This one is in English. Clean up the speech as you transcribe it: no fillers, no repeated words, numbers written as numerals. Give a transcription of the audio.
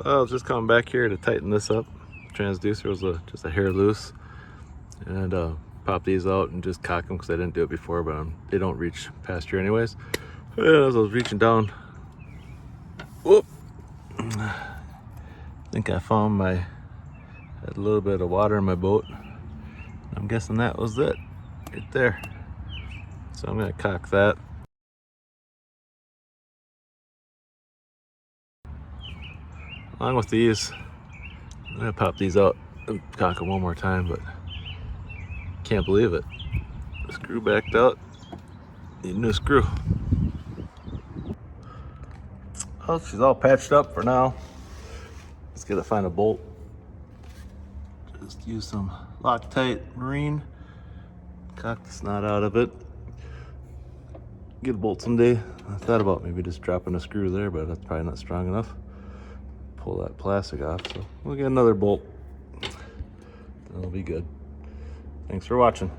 I was just coming back here to tighten this up. Transducer was just a hair loose, and pop these out and just cock them because I didn't do it before, but they don't reach past here anyways. And as I was reaching down, whoop, I think I found had a little bit of water in my boat. I'm guessing that was it right there. So I'm gonna cock that. Along with these, I'm gonna pop these out and cock them one more time, but can't believe it. The screw backed out. Need a new screw. Oh, she's all patched up for now. Let's gotta find a bolt. Just use some Loctite marine. Cock the snot out of it. Get a bolt someday. I thought about maybe just dropping a screw there, but that's probably not strong enough. Pull that plastic off, so we'll get another bolt. That'll be good. Thanks for watching.